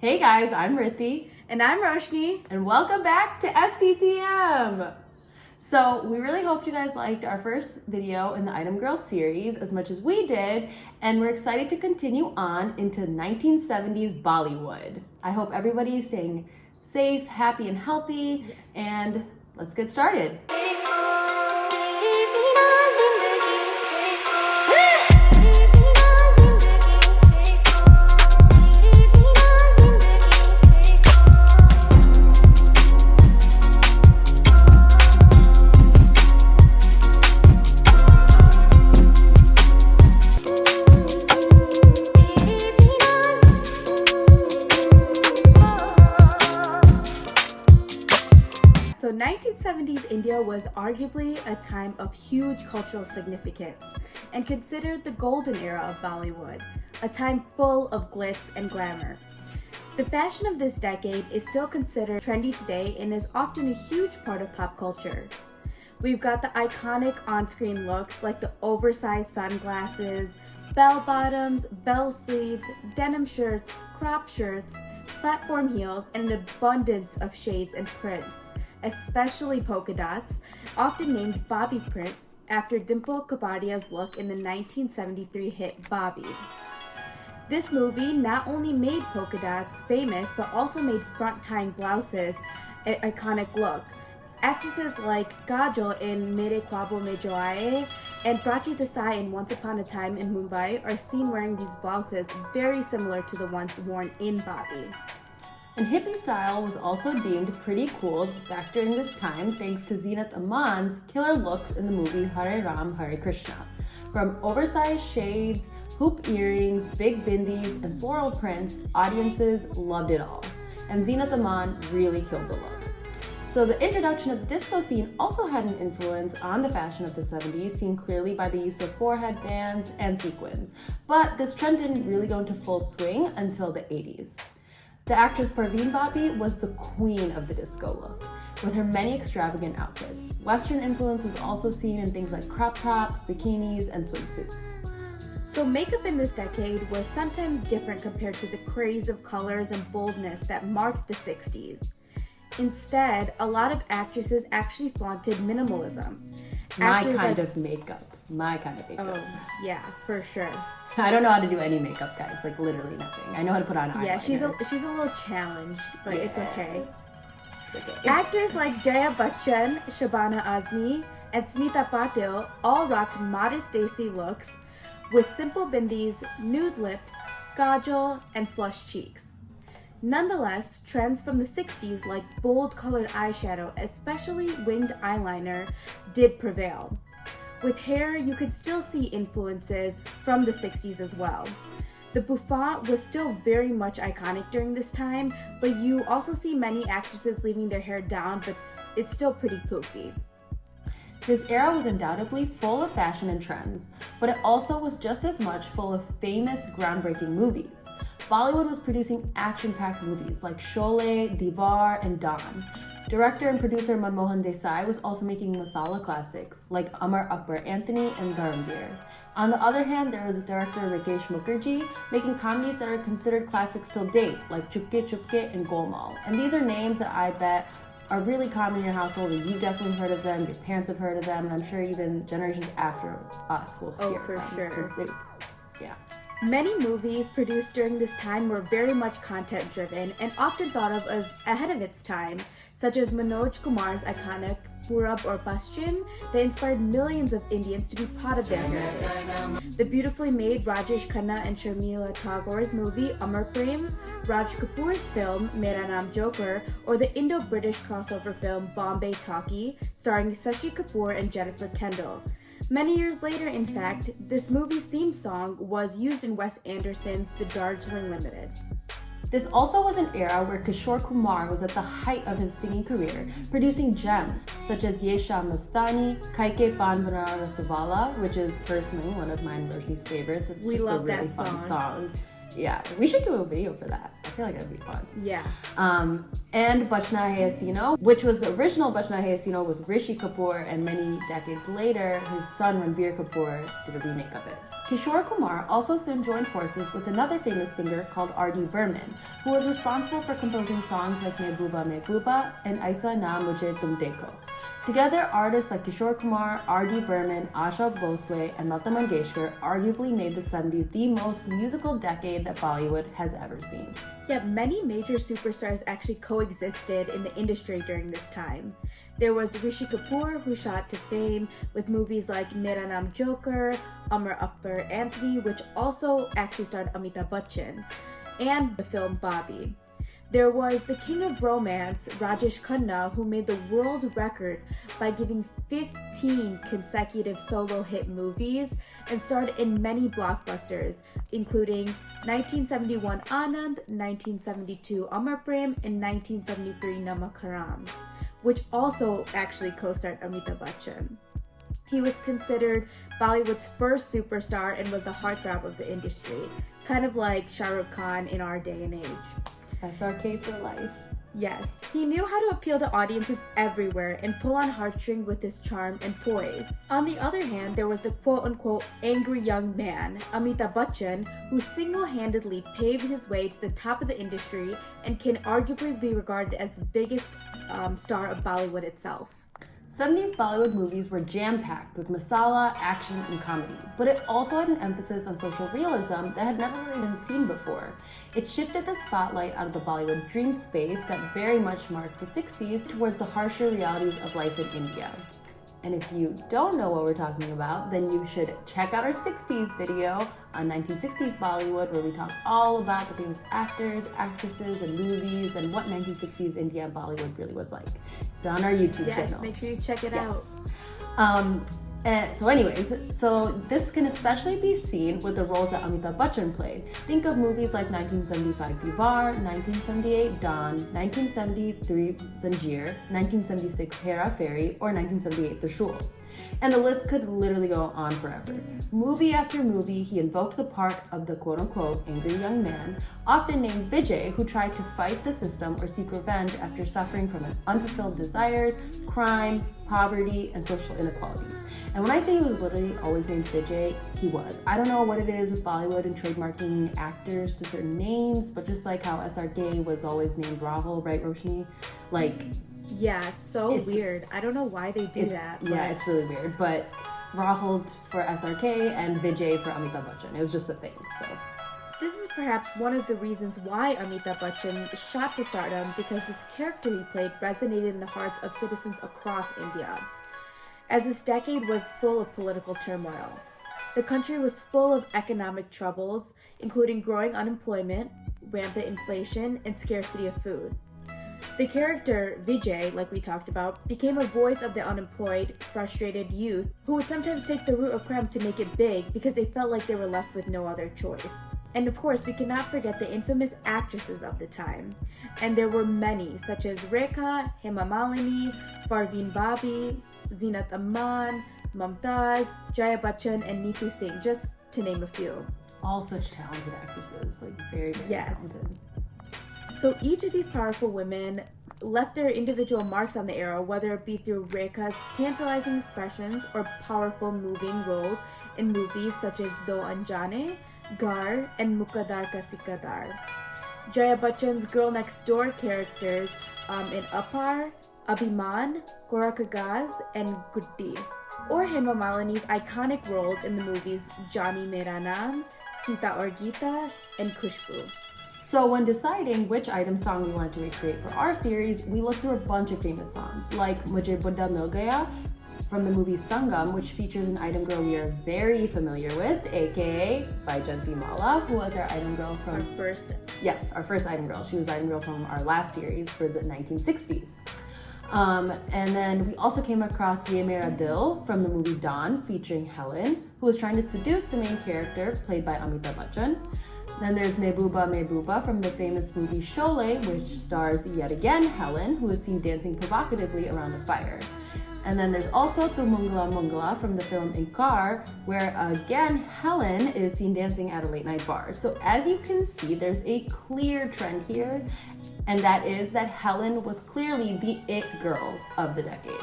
Hey guys, I'm Rithi. And I'm Roshni. And welcome back to STTM. So we really hoped you guys liked our first video in the Item Girl series as much as we did, and we're excited to continue on into 1970s Bollywood. I hope everybody is staying safe, happy, and healthy, and let's get started. So 1970s India was arguably a time of huge cultural significance and considered the golden era of Bollywood, a time full of glitz and glamour. The fashion of this decade is still considered trendy today and is often a huge part of pop culture. We've got the iconic on-screen looks like the oversized sunglasses, bell bottoms, bell sleeves, denim shirts, crop shirts, platform heels, and an abundance of shades and prints, especially polka dots, often named Bobby print after Dimple Kabadia's look in the 1973 hit Bobby. This movie not only made polka dots famous, but also made front-tying blouses an iconic look. Actresses like Kajol in Mere Khwabon Mein Jo Aaye and Prachi Desai in Once Upon a Time in Mumbai are seen wearing these blouses very similar to the ones worn in Bobby. And hippie style was also deemed pretty cool back during this time thanks to Zeenat Aman's killer looks in the movie Hare Ram Hare Krishna. From oversized shades, hoop earrings, big bindis, and floral prints, audiences loved it all. And Zeenat Aman really killed the look. So the introduction of the disco scene also had an influence on the fashion of the 70s, seen clearly by the use of forehead bands and sequins. But this trend didn't really go into full swing until the 80s. The actress Parveen Babi was the queen of the disco look, with her many extravagant outfits. Western influence was also seen in things like crop tops, bikinis, and swimsuits. So makeup in this decade was sometimes different compared to the craze of colors and boldness that marked the 60s. Instead, a lot of actresses actually flaunted minimalism. My kind of makeup. Oh, yeah, for sure. I don't know how to do any makeup, guys. Like literally nothing. I know how to put on eyeliner. Yeah, she's a little challenged, but it's okay. It's okay. Actors like Jaya Bachchan, Shabana Azmi, and Smita Patil all rocked modest desi looks with simple bindis, nude lips, kajal, and flush cheeks. Nonetheless, trends from the 60s like bold colored eyeshadow, especially winged eyeliner, did prevail. With hair, you could still see influences from the 60s as well. The bouffant was still very much iconic during this time, but you also see many actresses leaving their hair down, but it's still pretty poofy. This era was undoubtedly full of fashion and trends, but it also was just as much full of famous, groundbreaking movies. Bollywood was producing action-packed movies like Sholay, Diwar, and Dawn. Director and producer Manmohan Desai was also making masala classics like Amar Akbar Anthony and Dharamveer. On the other hand, there was director Rakesh Mukherjee making comedies that are considered classics till date, like Chupke Chupke and Golmaal. And these are names that I bet are really common in your household, and you've definitely heard of them, your parents have heard of them, and I'm sure even generations after us will hear for them. Sure. Yeah. Many movies produced during this time were very much content-driven and often thought of as ahead of its time, such as Manoj Kumar's iconic Purab or Paschim that inspired millions of Indians to be proud of their heritage. The beautifully made Rajesh Khanna and Sharmila Tagore's movie Amar Prem, Raj Kapoor's film Mera Naam Joker, or the Indo-British crossover film Bombay Talkie starring Shashi Kapoor and Jennifer Kendall. Many years later, in fact, this movie's theme song was used in Wes Anderson's The Darjeeling Limited. This also was an era where Kishore Kumar was at the height of his singing career, producing gems such as Ye Sham Mastani, Kaike Paan Banana Rasavala, which is personally one of mine and Roshni's favorites. It's just a really fun song. Yeah, we should do a video for that. I feel like that'd be fun. Yeah. and Bachna Hai Hasino, which was the original Bachna Hai Hasino with Rishi Kapoor, and many decades later, his son Ranbir Kapoor did a remake of it. Kishore Kumar also soon joined forces with another famous singer called R.D. Burman, who was responsible for composing songs like Mehbooba and Aisa Na Mujhe Tum Dekho. Together, artists like Kishore Kumar, R.D. Burman, Asha Bhosle, and Lata Mangeshkar arguably made the 70s the most musical decade that Bollywood has ever seen. Yet many major superstars actually coexisted in the industry during this time. There was Rishi Kapoor, who shot to fame with movies like Mera Naam Joker, Amar Akbar Anthony, which also actually starred Amitabh Bachchan, and the film Bobby. There was the king of romance, Rajesh Khanna, who made the world record by giving 15 consecutive solo hit movies and starred in many blockbusters, including 1971 Anand, 1972 Amar Prem, and 1973 Namak Haram, which also actually co-starred Amitabh Bachchan. He was considered Bollywood's first superstar and was the heartthrob of the industry, kind of like Shah Rukh Khan in our day and age. SRK for life. Yes, he knew how to appeal to audiences everywhere and pull on heartstrings with his charm and poise. On the other hand, there was the quote-unquote angry young man, Amitabh Bachchan, who single-handedly paved his way to the top of the industry and can arguably be regarded as the biggest star of Bollywood itself. 70s Bollywood movies were jam-packed with masala, action, and comedy, but it also had an emphasis on social realism that had never really been seen before. It shifted the spotlight out of the Bollywood dream space that very much marked the 60s towards the harsher realities of life in India. And if you don't know what we're talking about, then you should check out our 60s video on 1960s Bollywood, where we talk all about the famous actors, actresses, and movies, and what 1960s India and Bollywood really was like. It's on our YouTube channel. Yes, make sure you check it out. So this can especially be seen with the roles that Amitabh Bachchan played. Think of movies like 1975 Diwar, 1978 Dawn, 1973 Zanjeer, 1976 Hera Fairy, or 1978 Trishul. And the list could literally go on forever. Movie after movie, he invoked the part of the quote-unquote angry young man, often named Vijay, who tried to fight the system or seek revenge after suffering from unfulfilled desires, crime, poverty, and social inequalities. And when I say he was literally always named Vijay, he was. I don't know what it is with Bollywood and trademarking actors to certain names, but just like how SRK was always named Rahul, right, Roshni? Yeah, it's weird. I don't know why they do that. Yeah, it's really weird. But Rahul for SRK and Vijay for Amitabh Bachchan. It was just a thing, so. This is perhaps one of the reasons why Amitabh Bachchan shot to stardom, because this character he played resonated in the hearts of citizens across India. As this decade was full of political turmoil, the country was full of economic troubles, including growing unemployment, rampant inflation, and scarcity of food. The character, Vijay, like we talked about, became a voice of the unemployed, frustrated youth who would sometimes take the route of crime to make it big because they felt like they were left with no other choice. And of course, we cannot forget the infamous actresses of the time. And there were many, such as Rekha, Hema Malini, Parveen Babi, Zeenat Aman, Mumtaz, Jaya Bachchan, and Neetu Singh, just to name a few. All such talented actresses, very, very talented. So each of these powerful women left their individual marks on the era, whether it be through Rekha's tantalizing expressions or powerful moving roles in movies such as Do Anjane, Gar, and Muqaddar Ka Sikadar. Jaya Bachchan's girl next door characters in Apar, Abhiman, Gora Kagaz, and Guddi. Or Hema Malini's iconic roles in the movies Jani Mera Naam, Sita Aur Geeta, and Khushbu. So when deciding which item song we wanted to recreate for our series, we looked through a bunch of famous songs, like Mujhe Buddha Mil Gaya from the movie Sangam, which features an item girl we are very familiar with, aka Baijanti Mala, who was our item girl from our first item girl. She was item girl from our last series for the 1960s. And then we also came across Ye Mera Dil from the movie Dawn, featuring Helen, who was trying to seduce the main character, played by Amitabh Bachchan. Then there's Mehbooba from the famous movie Sholay, which stars yet again Helen, who is seen dancing provocatively around a fire. And then there's also Tu Mungla Mungla from the film Inkar, where again, Helen is seen dancing at a late night bar. So as you can see, there's a clear trend here, and that is that Helen was clearly the it girl of the decade.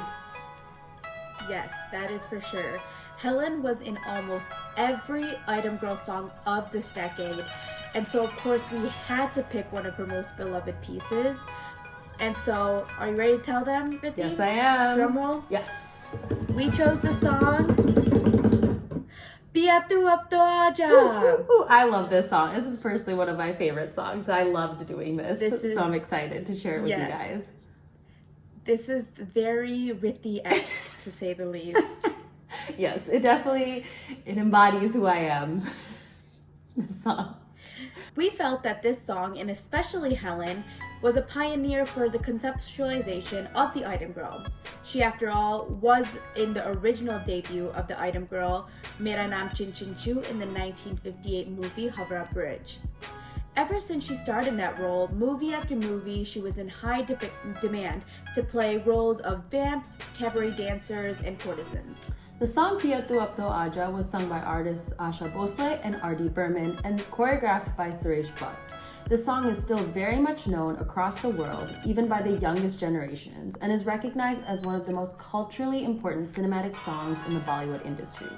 Yes, that is for sure. Helen was in almost every Item Girl song of this decade, and so of course we had to pick one of her most beloved pieces. And so, are you ready to tell them, Rithi? Yes, I am. Drum roll. Yes. We chose the song Piya Tu Ab To Aaja. I love this song. This is personally one of my favorite songs. I loved doing this, so I'm excited to share it with you guys. This is very Rithi-esque, to say the least. Yes, it embodies who I am. This song. We felt that this song, and especially Helen, was a pioneer for the conceptualization of the Item Girl. She, after all, was in the original debut of the Item Girl, Mera Naam Chin Chin Chu, in the 1958 movie Havra Bridge. Ever since she started in that role, movie after movie, she was in high demand to play roles of vamps, cabaret dancers, and courtesans. The song Piya Tu Ab To Aaja was sung by artists Asha Bhosle and R.D. Burman and choreographed by Suresh Bhatt. The song is still very much known across the world, even by the youngest generations, and is recognized as one of the most culturally important cinematic songs in the Bollywood industry.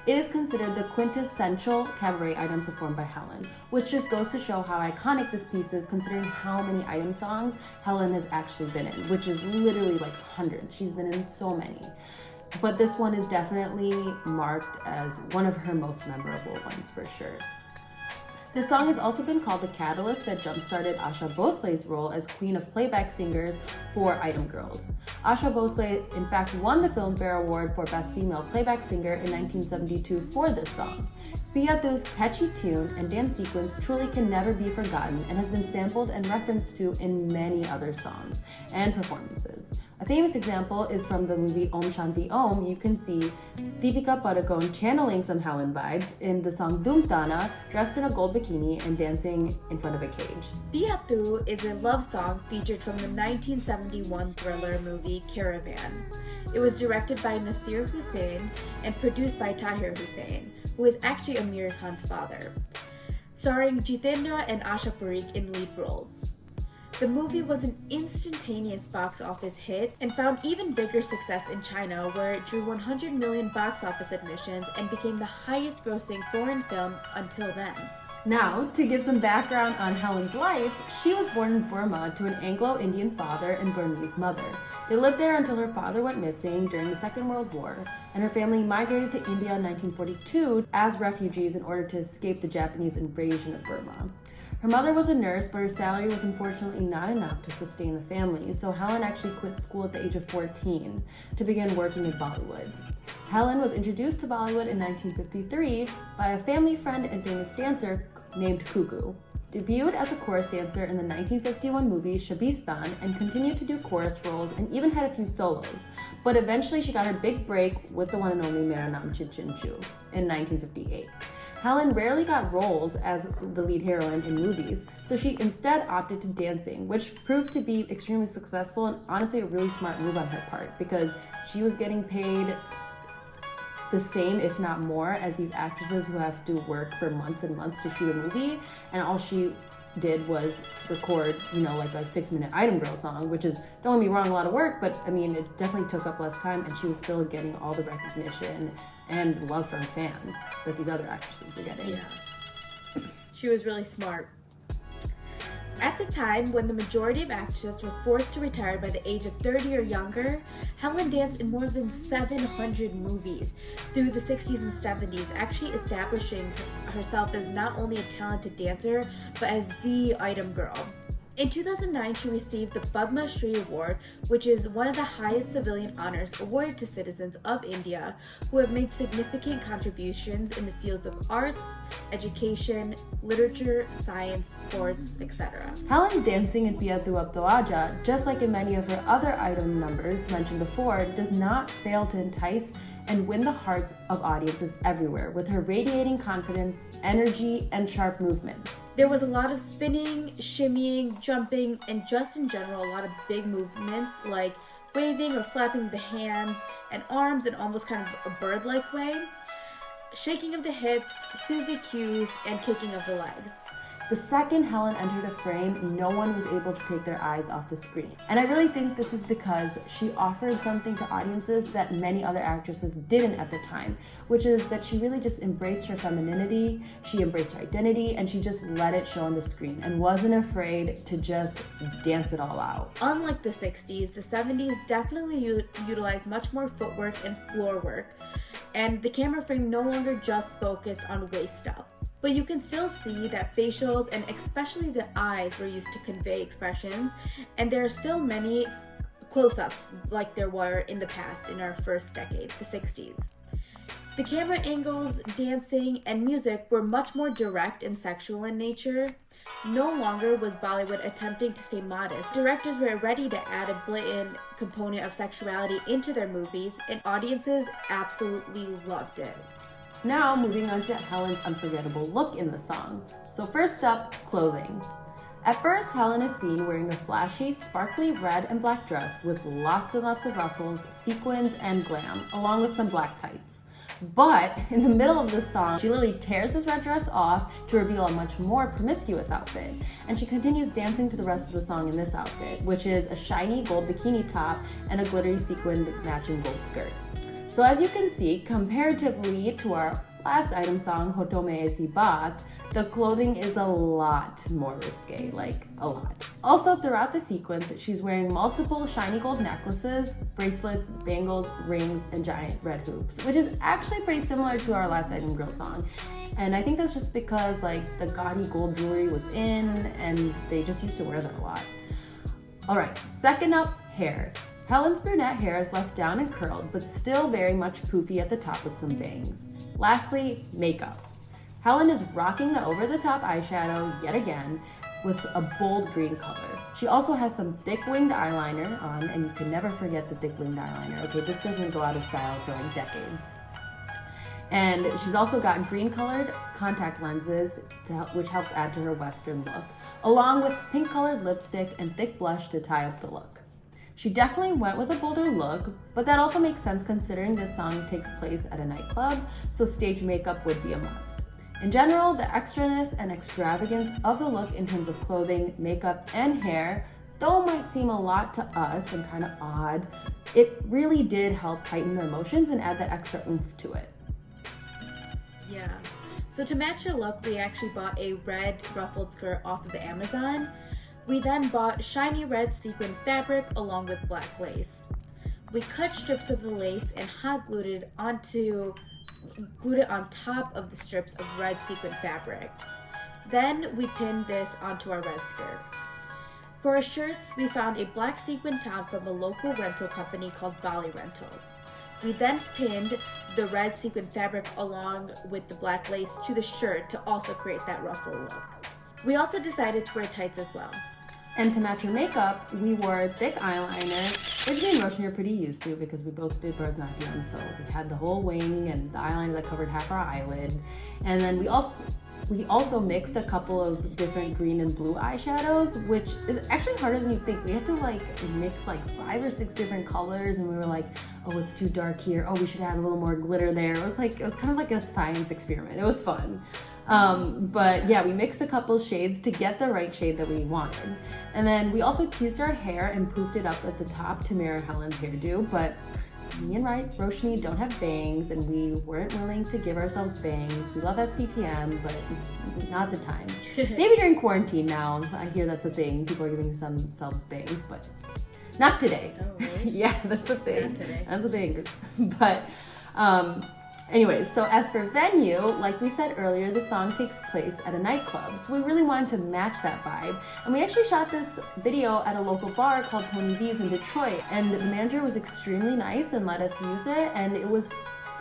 It is considered the quintessential cabaret item performed by Helen, which just goes to show how iconic this piece is considering how many item songs Helen has actually been in, which is literally like hundreds. She's been in so many. But this one is definitely marked as one of her most memorable ones for sure. This song has also been called the catalyst that jump-started Asha Bhosle's role as Queen of Playback Singers for Item Girls. Asha Bhosle, in fact, won the Filmfare Award for Best Female Playback Singer in 1972 for this song. Piya Tu's catchy tune and dance sequence truly can never be forgotten and has been sampled and referenced to in many other songs and performances. A famous example is from the movie Om Shanti Om. You can see Deepika Padukone channeling some Helen vibes in the song Dum Tana, dressed in a gold bikini and dancing in front of a cage. Piya Tu is a love song featured from the 1971 thriller movie Caravan. It was directed by Nasir Hussain and produced by Tahir Hussain, who is actually Amir Khan's father, starring Jitendra and Asha Parikh in lead roles. The movie was an instantaneous box office hit and found even bigger success in China, where it drew 100 million box office admissions and became the highest grossing foreign film until then. Now, to give some background on Helen's life, she was born in Burma to an Anglo-Indian father and Burmese mother. They lived there until her father went missing during the Second World War, and her family migrated to India in 1942 as refugees in order to escape the Japanese invasion of Burma. Her mother was a nurse, but her salary was unfortunately not enough to sustain the family, so Helen actually quit school at the age of 14 to begin working in Bollywood. Helen was introduced to Bollywood in 1953 by a family friend and famous dancer named Cuckoo. Debuted as a chorus dancer in the 1951 movie Shabistan and continued to do chorus roles and even had a few solos, but eventually she got her big break with the one and only Mera Naam Chin Chin Chu in 1958. Helen rarely got roles as the lead heroine in movies, so she instead opted to dancing, which proved to be extremely successful and honestly a really smart move on her part because she was getting paid the same, if not more, as these actresses who have to work for months and months to shoot a movie, and all she did was record, like a 6-minute Item Girl song, which is, don't get me wrong, a lot of work, but I mean, it definitely took up less time, and she was still getting all the recognition and love from fans that these other actresses were getting. Yeah. She was really smart. At the time, when the majority of actresses were forced to retire by the age of 30 or younger, Helen danced in more than 700 movies through the 60s and 70s, actually establishing herself as not only a talented dancer, but as the Item Girl. In 2009, she received the Padma Shri Award, which is one of the highest civilian honors awarded to citizens of India who have made significant contributions in the fields of arts, education, literature, science, sports, etc. Helen's dancing in Piya Tu Ab To Aaja, just like in many of her other item numbers mentioned before, does not fail to entice and win the hearts of audiences everywhere with her radiating confidence, energy, and sharp movements. There was a lot of spinning, shimmying, jumping, and just in general a lot of big movements like waving or flapping the hands and arms in almost kind of a bird-like way, shaking of the hips, Susie cues, and kicking of the legs. The second Helen entered a frame, no one was able to take their eyes off the screen. And I really think this is because she offered something to audiences that many other actresses didn't at the time, which is that she really just embraced her femininity, she embraced her identity, and she just let it show on the screen and wasn't afraid to just dance it all out. Unlike the 60s, the 70s definitely utilized much more footwork and floor work, and the camera frame no longer just focused on waist up. But you can still see that facials and especially the eyes were used to convey expressions, and there are still many close-ups like there were in the past in our first decade, the 60s. The camera angles, dancing, and music were much more direct and sexual in nature. No longer was Bollywood attempting to stay modest. Directors were ready to add a blatant component of sexuality into their movies, and audiences absolutely loved it. Now, moving on to Helen's unforgettable look in the song. So first up, clothing. At first, Helen is seen wearing a flashy, sparkly red and black dress with lots and lots of ruffles, sequins, and glam, along with some black tights. But in the middle of the song, she literally tears this red dress off to reveal a much more promiscuous outfit. And she continues dancing to the rest of the song in this outfit, which is a shiny gold bikini top and a glittery sequined matching gold skirt. So as you can see, comparatively to our last item song, Hoton Mein Aisi Baat, the clothing is a lot more risque, like a lot. Also throughout the sequence, she's wearing multiple shiny gold necklaces, bracelets, bangles, rings, and giant red hoops, which is actually pretty similar to our last item girl song. And I think that's just because like the gaudy gold jewelry was in and they just used to wear that a lot. All right, second up, hair. Helen's brunette hair is left down and curled, but still very much poofy at the top with some bangs. Lastly, makeup. Helen is rocking the over-the-top eyeshadow yet again with a bold green color. She also has some thick winged eyeliner on, and you can never forget the thick winged eyeliner. Okay, this doesn't go out of style for like decades. And she's also got green colored contact lenses, which helps add to her Western look, along with pink colored lipstick and thick blush to tie up the look. She definitely went with a bolder look, but that also makes sense considering this song takes place at a nightclub, so stage makeup would be a must. In general, the extraness and extravagance of the look in terms of clothing, makeup, and hair, though might seem a lot to us and kind of odd, it really did help heighten the emotions and add that extra oomph to it. Yeah. So to match her look, we actually bought a red ruffled skirt off of Amazon. We then bought shiny red sequin fabric along with black lace. We cut strips of the lace and hot glued it on top of the strips of red sequin fabric. Then we pinned this onto our red skirt. For our shirts, we found a black sequin top from a local rental company called Bali Rentals. We then pinned the red sequin fabric along with the black lace to the shirt to also create that ruffle look. We also decided to wear tights as well. And to match her makeup, we wore thick eyeliner, which me and Roshni are pretty used to because we both did Bharatanatyam, so we had the whole wing and the eyeliner that covered half our eyelid. And then we also mixed a couple of different green and blue eyeshadows, which is actually harder than you think. We had to like mix like 5 or 6 different colors, and we were like, oh, it's too dark here. Oh, we should add a little more glitter there. It was kind of like a science experiment. It was fun. But yeah, we mixed a couple shades to get the right shade that we wanted. And then we also teased our hair and poofed it up at the top to mirror Helen's hairdo, but me and Roshni don't have bangs, and we weren't willing to give ourselves bangs. We love STTM, but not the time. Maybe during quarantine now, I hear that's a thing. People are giving themselves bangs, but not today. Oh, really? Yeah, that's a thing. Not today. That's a thing. But anyways, so as for venue, like we said earlier, the song takes place at a nightclub, so we really wanted to match that vibe. And we actually shot this video at a local bar called Tony V's in Detroit, and the manager was extremely nice and let us use it, and it was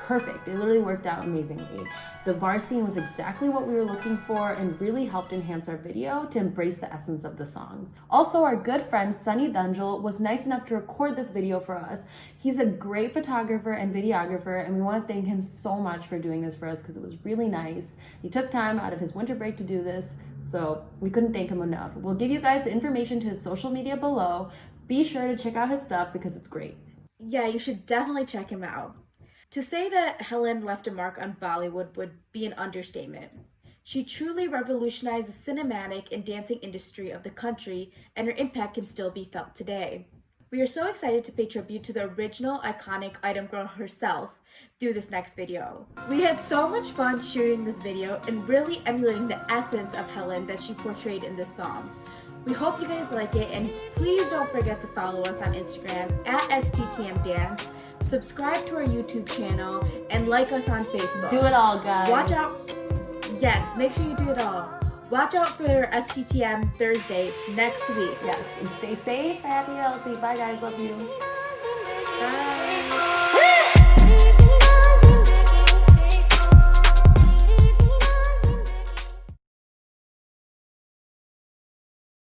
perfect. It literally worked out amazingly. The bar scene was exactly what we were looking for and really helped enhance our video to embrace the essence of the song. Also, our good friend Sunny Dunjal was nice enough to record this video for us. He's a great photographer and videographer, and we want to thank him so much for doing this for us because it was really nice. He took time out of his winter break to do this, so we couldn't thank him enough. We'll give you guys the information to his social media below. Be sure to check out his stuff because it's great. Yeah, you should definitely check him out. To say that Helen left a mark on Bollywood would be an understatement. She truly revolutionized the cinematic and dancing industry of the country, and her impact can still be felt today. We are so excited to pay tribute to the original iconic item girl herself through this next video. We had so much fun shooting this video and really emulating the essence of Helen that she portrayed in this song. We hope you guys like it, and please don't forget to follow us on Instagram at STTM Dance, subscribe to our YouTube channel, and like us on Facebook. Do it all, guys. Watch out. Yes, make sure you do it all. Watch out for STTM Thursday next week. Yes, and stay safe, happy, healthy. Bye, guys. Love you. Bye.